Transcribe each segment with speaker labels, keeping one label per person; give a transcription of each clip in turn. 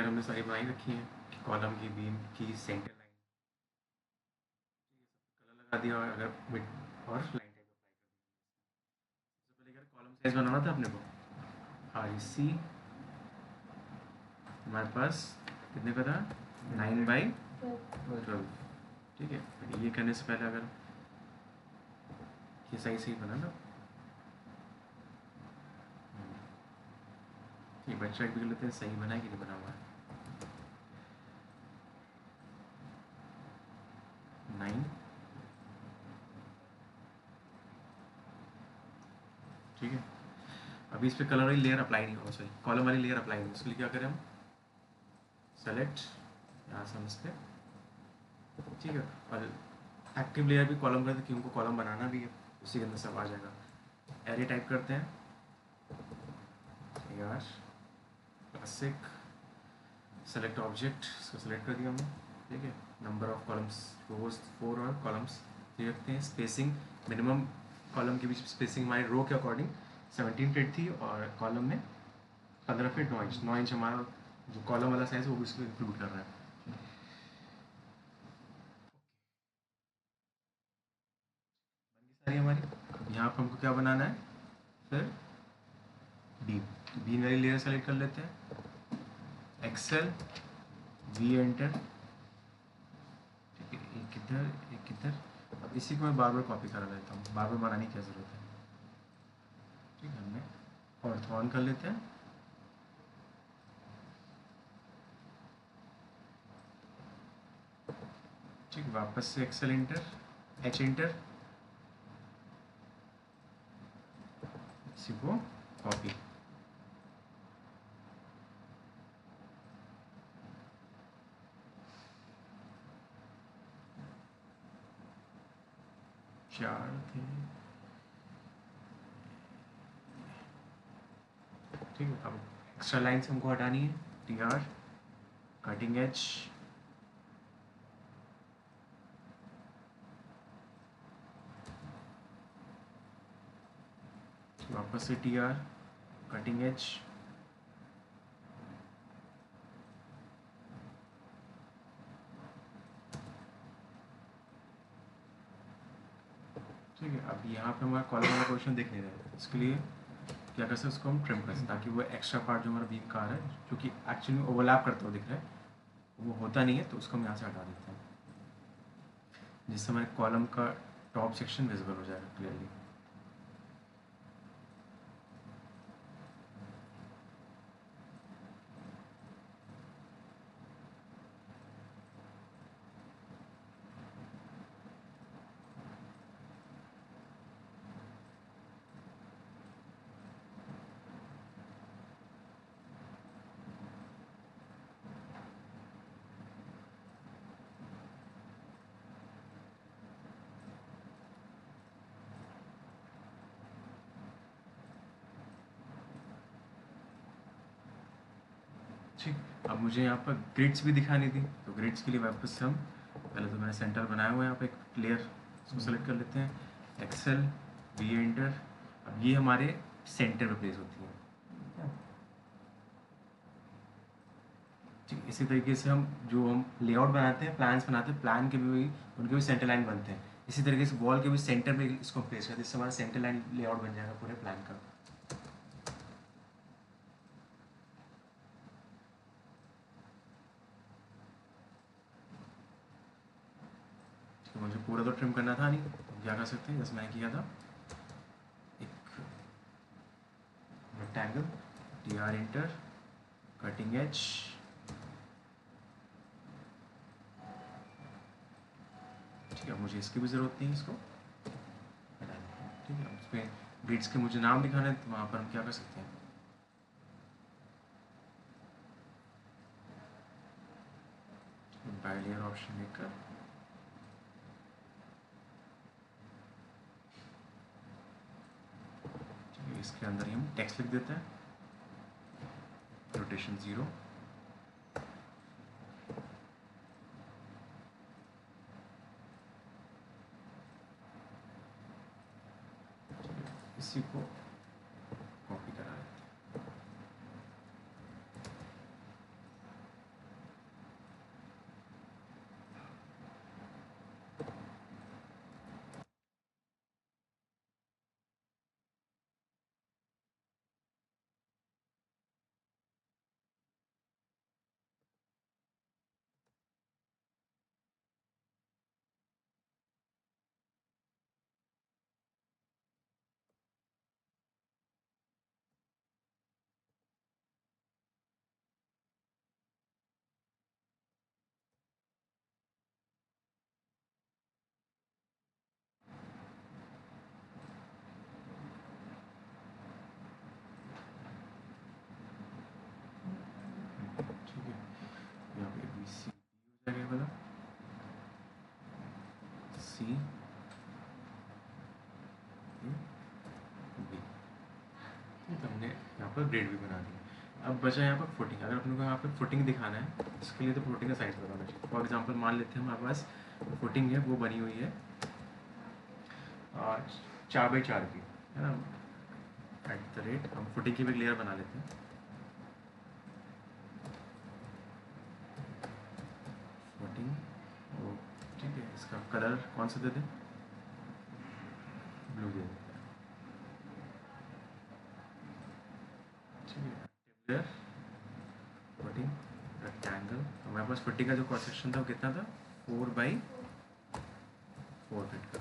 Speaker 1: Layer हमने सारी बनाई रखी है, कॉलम की, बीम की, सेंटर लाइन, कलर लगा दिया, और अगर मिड और लाइन टाइप अप्लाई कर दिया। सबसे पहले क्या कॉलम साइज बनाना था अपने को। आई सी हमारे पास कितने का था, 9/12। ठीक है, फिर ये करने से पहले अगर ये सही सही बना ना, एक बार चेक भी कर लेते हैं सही बना है कि नहीं बना हुआ है। 9, ठीक है। अभी इस पर कलर वाली लेयर अप्लाई नहीं होगा, सॉरी कॉलम वाली लेयर अप्लाई नहीं, उसके लिए क्या करें हम, सेलेक्ट, यहाँ से हम इस पर, ठीक है। और एक्टिव लेयर भी कॉलम करते कि उनको कॉलम बनाना भी है, उसी के अंदर सब आ जाएगा। एरे टाइप करते हैं, यार क्लासिक, सेलेक्ट ऑब्जेक्ट, इसको सेलेक्ट कर दिया हमने, ठीक है। नंबर ऑफ कॉलम्स, रोज 4 और कॉलम्स 3 रखते हैं। स्पेसिंग मिनिमम कॉलम के बीच स्पेसिंग हमारी रो के अकॉर्डिंग 17 फीट थी, और कॉलम में 15 फीट 9 इंच। 9 इंच हमारा जो कॉलम वाला साइज वो भी इसको इंक्लूड कर रहा है। सारी हमारी, यहाँ पर हमको क्या बनाना है, फिर बीम, बीम वाली लेयर सेलेक्ट कर लेते हैं, एक्सेल, वी एंटर, ठीक है। एक इधर एक इधर। अब इसी को मैं बार बार कॉपी करा लेता हूँ, बार बार बनाने की क्या ज़रूरत है, ठीक है। हमने ऑर्थो ऑन कर लेते हैं, ठीक, वापस से एक्सेल इंटर, एच इंटर, इसी को कॉपी, चार थे, ठीक है। अब एक्स्ट्रा लाइन्स हमको हटानी है, टी आर, कटिंग एज, वापस से टी आर, कटिंग एज, ठीक है। अब यहाँ पे हमारा कॉलम वाला क्वेश्चन दिख नहीं रहा है, इसके लिए क्या कर सकते हैं, उसको हम ट्रिम कर सकते हैं, ताकि वो एक्स्ट्रा पार्ट जो हमारा बीम का आ रहा है, जो कि एक्चुअली ओवरलैप करता हुआ दिख रहा है, वो होता नहीं है, तो उसको हम यहाँ से हटा देते हैं, जिससे हमारे कॉलम का टॉप सेक्शन विजिबल हो जाएगा क्लियरली। ठीक, अब मुझे यहाँ पर ग्रिड्स भी दिखानी थी, तो ग्रिड्स के लिए वापस से हम, पहले तो मैंने सेंटर बनाया हुआ है यहाँ पे एक लेयर, उसको सेलेक्ट कर लेते हैं, एक्सेल, वी एंटर। अब ये हमारे सेंटर पे प्लेस होती है, ठीक। इसी तरीके से हम लेआउट बनाते हैं, प्लान्स बनाते हैं, प्लान के भी उनके भी सेंटर लाइन बनते हैं। इसी तरीके से वॉल के भी सेंटर में इसको प्लेस करते हैं, इससे हमारा सेंटर लाइन लेआउट बन जाएगा पूरे प्लान का। तो मुझे पूरा तो ट्रिम करना था नहीं, तो क्या कर सकते हैं, जैसे मैंने किया था, एक rectangle, T R inter, cutting edge, ठीक है। मुझे इसकी भी ज़रूरत नहीं है, इसको हटा देते हैं, ठीक है। उसमें ग्रिड्स के मुझे नाम दिखाना है, तो वहाँ पर हम क्या कर सकते हैं, बाय लेयर ऑप्शन लेकर, ठीक है, इसके अंदर ही हम टेक्स्ट लिख देते हैं, रोटेशन 0, इसी को कॉपी करा लेते हैं, सी बी, तो हमने यहाँ पर ग्रेड भी बना दिया। अब बचा यहाँ पर फुटिंग। अगर अपने को यहाँ पर फुटिंग दिखाना है, इसके लिए तो फुटिंग का साइज पता होना चाहिए। फॉर एग्जाम्पल मान लेते हैं हमारे पास फुटिंग है, वो बनी हुई है 4x4 की, है ना। एट द रेट हम फुटिंग की भी लेयर बना लेते हैं। फुटिंग, ठीक है, इसका कलर कौन सा दे दें, ब्लू दे देते हैं, ठीक है। लेयर फुटिंग रेक्टेंगल, हमारे पास फुटिंग का जो क्रॉस सेक्शन था वो कितना था, 4x4 फीट का,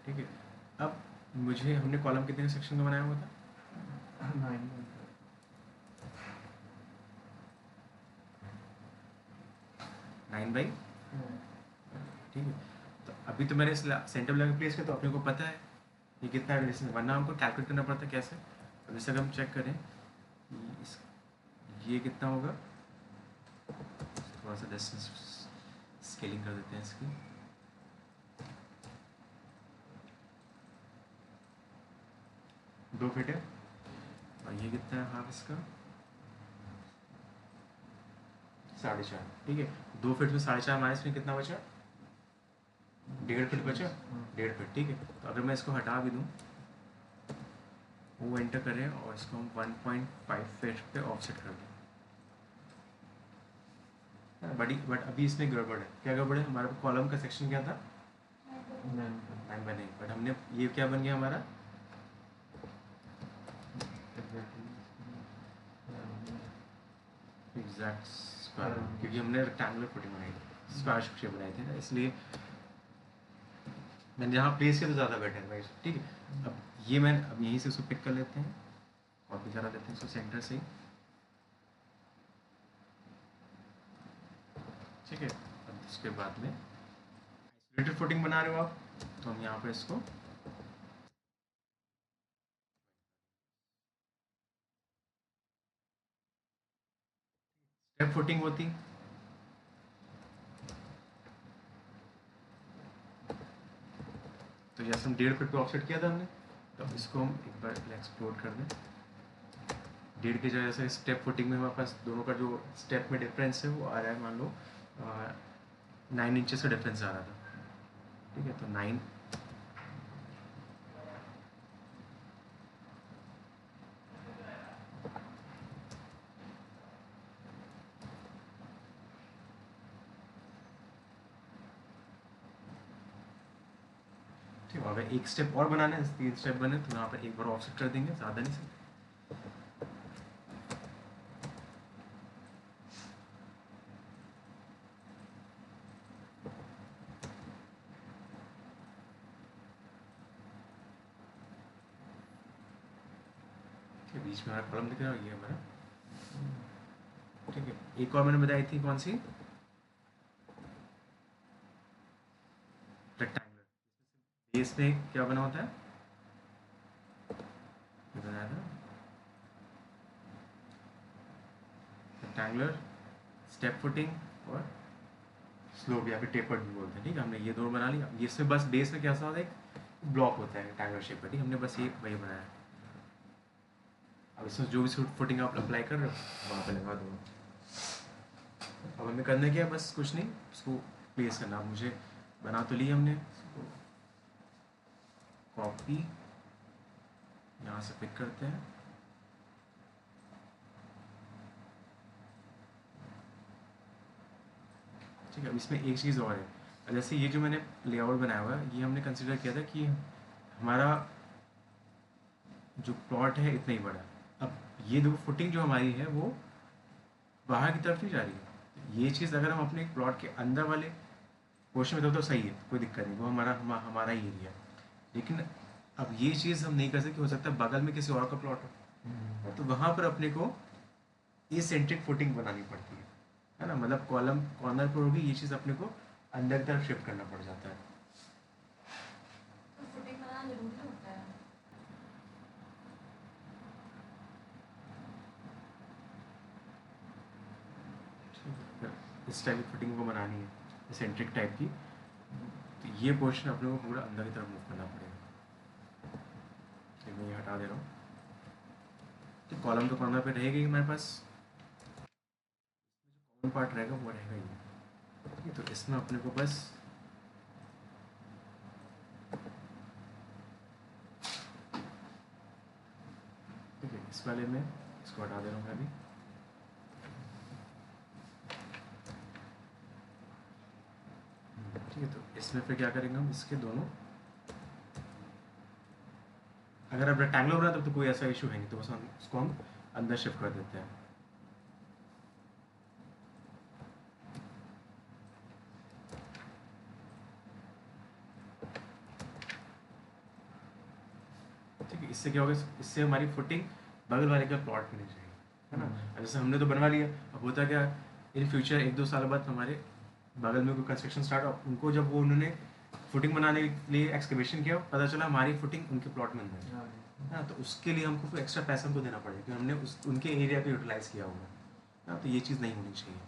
Speaker 1: ठीक है। अब मुझे, हमने कॉलम कितने का सेक्शन का बनाया हुआ था, 9x, ठीक है। तो अभी तो मैंने सेंटर लगा प्लेस किया, तो अपने को पता है ये कितना है डिस्टेंस, वरना हमको कैलकुलेट करना पड़ता है कैसे। अब जैसे अगर हम चेक करें ये कितना होगा, थोड़ा सा डिस्टेंस स्केलिंग कर देते हैं इसकी, दो फीट है। और ये कितना है हाफ इसका, 4.5, ठीक है। 2 फीट में 4.5 माइनस में कितना बचा, 1.5 फीट बचा, 1.5 फीट, ठीक है। तो अगर मैं इसको हटा भी दूँ, वो एंटर करें और इसको हम 1.5 फीट पे ऑफसेट कर दें, बट अभी इसमें गड़बड़ है। क्या गड़बड़ है, हमारे कॉलम का सेक्शन क्या था, 9x9, बट हमने ये क्या बन गया हमारा, एग्जैक्ट स्क्वायर, क्योंकि हमने रेक्टेंगुलर फुटिंग बनाई थी, स्क्वायर शेप बनाई थी ना, इसलिए मैंने जहाँ प्लेस किया तो ज़्यादा बेटर है, ठीक है। अब ये मैं अब यहीं से उसको पिक कर लेते हैं, कॉपी करा देते हैं इसको सेंटर से ही, ठीक है। अब उसके बाद में आइसोलेटेड फुटिंग बना रहे हो आप, तो हम यहाँ पर इसको स्टेप फुटिंग होती, तो जैसे हम 1.5 फीट पे ऑफसेट किया था हमने, तो अब इसको हम एक बार एक्सप्लोर कर दें। 1.5 की जगह से स्टेप फुटिंग में हमारे पास दोनों का जो स्टेप में डिफरेंस है वो आ रहा है, मान लो 9 इंचेस का डिफरेंस आ रहा था, ठीक है। तो 9, ठीक है। अगर एक स्टेप और बनाना है, 3 स्टेप बने, तो यहाँ पर एक बार ऑफसेट कर देंगे, ज़्यादा नहीं सर। बीच में हमारा कॉलम दिख रहा है, ये हमारा, ठीक है। एक और मैंने बताई थी, कौन सी, रेक्टेंगुलर, बेस में क्या बना होता है, ये बनाया था रेक्टेंगुलर, स्टेप फुटिंग और स्लोप या फिर टेपर्ड भी बोलते हैं, ठीक है। हमने ये दोनों बना लिया। इसमें बस बेस में क्या होता है, एक ब्लॉक होता है रेक्टेंगुलर शेप का, ठीक, हमने बस ये वही बनाया। अब इसमें जो भी फुटिंग आप अप्लाई कर रहे हो वहाँ पे लगा दो। अब हमें करना क्या है, बस कुछ नहीं, उसको प्लेस करना। अब मुझे बना तो लिया हमने, इसको कॉपी यहाँ से पिक करते हैं, ठीक है। अब इसमें एक चीज़ और है, जैसे ये जो मैंने लेआउट बनाया हुआ है, ये हमने कंसिडर किया था कि हमारा जो प्लॉट है इतना ही बड़ा है। अब ये देखो फुटिंग जो हमारी है वो बाहर की तरफ नहीं जा रही है। ये चीज़ अगर हम अपने प्लॉट के अंदर वाले पोर्शन में तो सही है, कोई दिक्कत नहीं, वो हमारा ही एरिया है। लेकिन अब ये चीज़ हम नहीं कर सकते, हो सकता है बगल में किसी और का प्लॉट हो, तो वहाँ पर अपने को एसेंट्रिक फुटिंग बनानी पड़ती है ना। मतलब कॉलम कॉर्नर पर होगी, ये चीज़ अपने को अंदर की तरफ शिफ्ट करना पड़ जाता है।
Speaker 2: तो फुटिंग बनाना जरूरी होता है।
Speaker 1: इस टाइप की फिटिंग को बनानी है, एसेंट्रिक टाइप की, तो ये पोर्शन अपने को पूरा अंदर की तरफ मूव करना पड़ेगा। तो मैं ये हटा दे रहा हूँ। तो कॉलम तो कॉर्नर पे रहेगी हमारे पास, कॉमन पार्ट रहेगा वो रहेगा ये। ठीक है, तो इसमें अपने को बस ठीक है, इस वाले में इसको हटा दे रहा हूँ मैं अभी। ठीक है, तो इसमें फिर क्या करेंगे हम, इसके दोनों, अगर आप रेक्टेंगुलर बना तब तो कोई ऐसा इशू है नहीं, तो बस हम उसको हम अंदर शिफ्ट कर देते हैं। ठीक है, इससे क्या होगा, इससे हमारी फुटिंग बगल वाले का प्लॉट में नहीं जाएगी, है ना। जैसे हमने तो बनवा लिया, अब होता क्या, इन फ्यूचर 1-2 साल बाद हमारे बगल में कोई कंस्ट्रक्शन स्टार्ट हो, उनको जब वो उन्होंने फुटिंग बनाने के लिए एक्सकवेशन किया, पता चला हमारी फुटिंग उनके प्लॉट में अंदर है। हाँ, तो उसके लिए हमको फिर एक्स्ट्रा पैसा हमको देना पड़ेगा, क्योंकि हमने उस उनके एरिया को यूटिलाइज़ किया होगा। हाँ, तो ये चीज़ नहीं होनी चाहिए।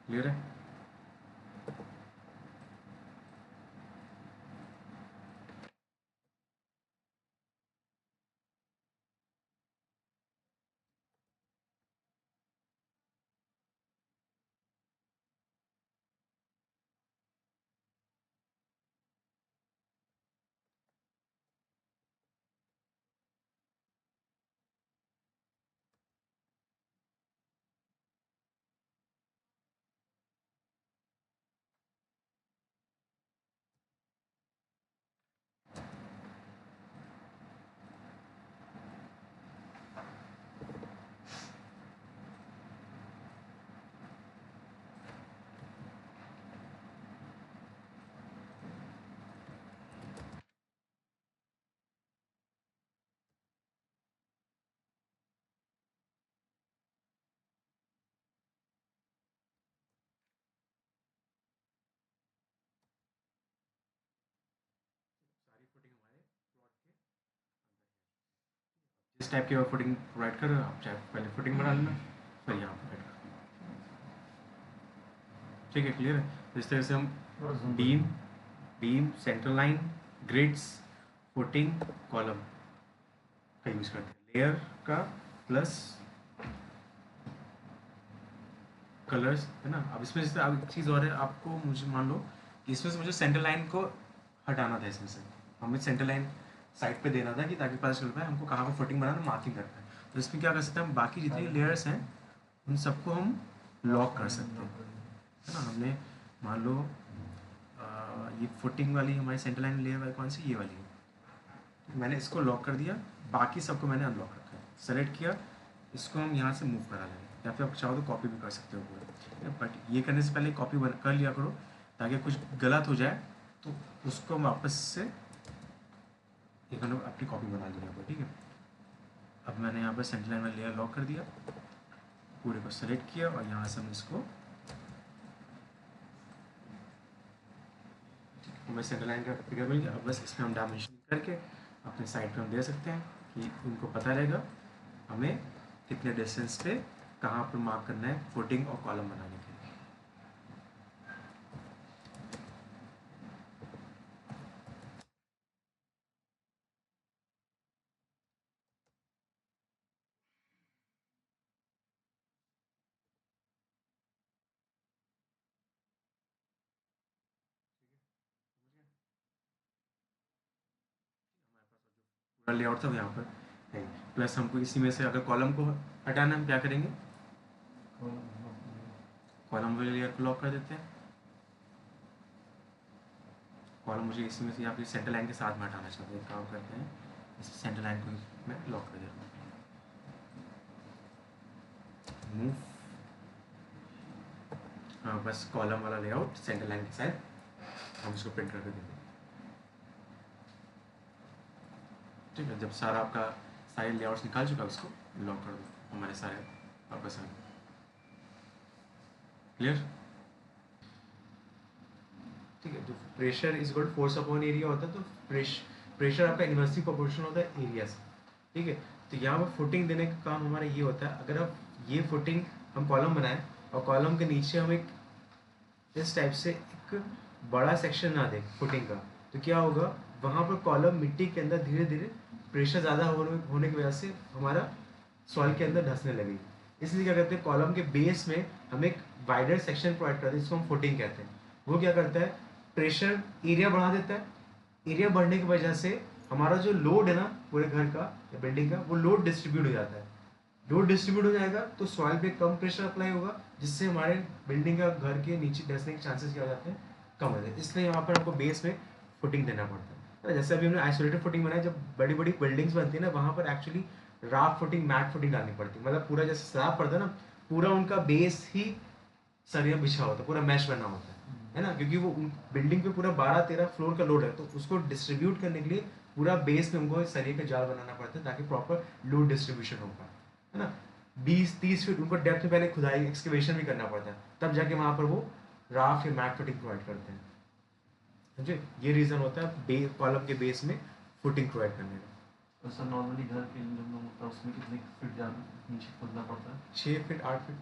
Speaker 1: क्लियर है। सारी फुटिंग हमारे प्लॉट के जिस टाइप की और फुटिंग प्रोवाइड कर रहे हो आप, चाहे पहले फुटिंग बना लेना, फिर यहाँ प्रोवाइड कर देना। ठीक है, क्लियर है। तो इस तरह से हम beam beam centre line, grids, footing, column का यूज़ करते हैं, लेयर का प्लस कलर्स, है ना। अब इसमें जैसे अब एक चीज़ और है, आपको मुझे मान लो कि इसमें से मुझे सेंटर लाइन को हटाना था, इसमें से हमें सेंटर लाइन साइड पे देना था कि ताकि पता चल पाए हमको कहाँ पर फुटिंग बनाना, मार्किंग करना है। तो इसमें क्या कर सकते हैं हम, बाकी जितनी लेयर्स हैं उन सबको हम लॉक कर सकते हैं, है ना। हमने मान लो ये फुटिंग वाली हमारी सेंटर लाइन लेयर वाली कौन सी, ये वाली है, मैंने इसको लॉक कर दिया, बाकी सबको मैंने अनलॉक रखा है, सेलेक्ट किया, इसको हम यहाँ से मूव करा लेंगे, या फिर आप चाहो तो कॉपी भी कर सकते हो पूरा। बट ये करने से पहले कॉपी कर लिया करो, ताकि कुछ गलत हो जाए तो उसको हम वापस से एक अपनी कॉपी बना लिया करो। ठीक है, अब मैंने यहाँ पर सेंटर लाइन वाला लेयर लॉक कर दिया, पूरे को सेलेक्ट किया और यहाँ से हम इसको हमें सेंटर लाइन का फिगर मिल गया। अब बस इसमें हम डायमेंशन करके अपने साइड पे हम दे सकते हैं कि उनको पता रहेगा हमें कितने डिस्टेंस पे कहाँ पर मार्क करना है फुटिंग और कॉलम बनाने के लिए। लेआउट था वो यहाँ पर है। प्लस हमको इसी में से अगर कॉलम को हटाना हम क्या करेंगे, कॉलम वाले लेयर को लॉक कर देते हैं। कॉलम मुझे इसी में से या फिर सेंटर लाइन के साथ में हटाना चाहते हैं, काम करते हैं इस सेंटर लाइन को मैं लॉक कर देता हूँ। मूव, हाँ बस कॉलम वाला लेआउट सेंटर लाइन के साथ हम इसको प्रिंट करके देंगे। ठीक है, जब सारा आपका सारे लेआउट्स निकाल चुका उसको लॉक कर दो, हमारे सारे वापस आ गए। क्लियर? ठीक है, तो pressure is equal force upon area होता है, तो प्रेशर आपका इन्वर्सली प्रोपोर्शनल होता है एरिया से। ठीक है, तो यहाँ पर फुटिंग देने का काम हमारा ये होता है। अगर आप ये फुटिंग हम कॉलम बनाएं और कॉलम के नीचे हम एक इस टाइप से एक बड़ा सेक्शन ना दें फुटिंग का, तो क्या होगा, वहाँ पर कॉलम मिट्टी के अंदर धीरे धीरे प्रेशर ज़्यादा होने की वजह से हमारा सॉइल के अंदर धंसने लगेगी। इसलिए क्या करते हैं, कॉलम के बेस में हम एक वाइडर सेक्शन प्रोवाइड करते हैं जिसको हम फुटिंग कहते हैं। वो क्या करता है, प्रेशर एरिया बढ़ा देता है। एरिया बढ़ने की वजह से हमारा जो लोड है ना पूरे घर का या बिल्डिंग का, वो लोड डिस्ट्रीब्यूट हो जाता है। लोड डिस्ट्रीब्यूट हो जाएगा तो सॉइल पे कम प्रेशर अप्लाई होगा, जिससे हमारे बिल्डिंग का घर के नीचे धंसने के चांसेस क्या हो जाते हैं, कम हो जाते हैं। इसलिए यहाँ पर आपको बेस में फुटिंग देना पड़ता है। जैसे अभी हमने आइसोलेटेड फुटिंग बनाई, जब बड़ी बड़ी बिल्डिंग्स बनती है ना, वहाँ पर actually raft footing, mat footing डालनी पड़ती है। मतलब पूरा जैसे स्लैब पड़ता है ना, पूरा उनका बेस ही सरिया बिछा होता है, पूरा मैश बना होता है ना, क्योंकि वो बिल्डिंग पे पूरा 12-13 फ्लोर का लोड है, तो उसको डिस्ट्रीब्यूट करने के लिए पूरा बेस में उनको सरिया का जाल बनाना पड़ता है ताकि प्रॉपर लोड डिस्ट्रीब्यूशन हो पाए, है ना। 20-30 फीट उनको डेप्थ में पहले खुदाई एक्सकेवेशन भी करना पड़ता है, तब जाके वहाँ पर वो राफ या मैट फुटिंग प्रोवाइड करते हैं। समझे, ये रीज़न होता है कॉलम के बेस में फुटिंग प्रोवाइड करने का।
Speaker 3: तो सर नॉर्मली घर के लिए जो होता है उसमें कितने फीट नीचे खोदना पड़ता है?
Speaker 1: 6 फीट 8 फीट